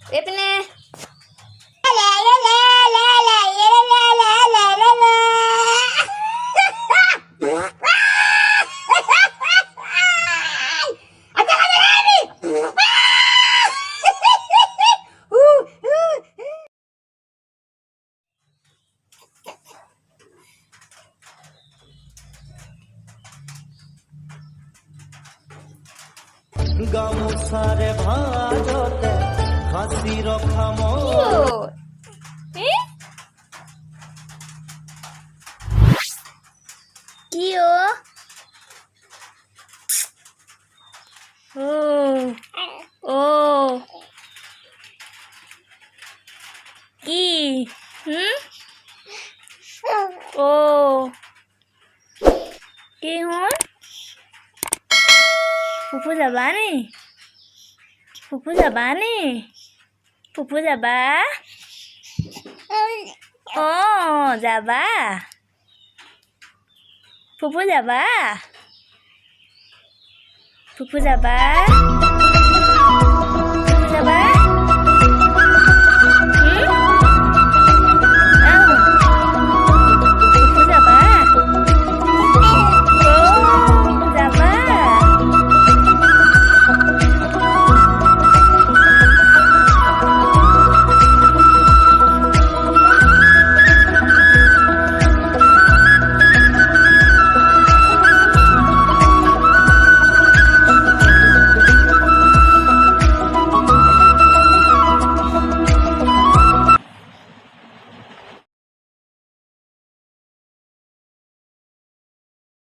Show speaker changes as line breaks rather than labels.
এইপিনে
গামোচাৰে ভাজতে সাঁচি ৰখা
কি ও কি ও কি হ'ল ফুফু যাবা নি ফুফু যাবা নি ফুফু যাবা যাবা ফুফু যাবা ফুফু যাবা ফুফু যাবা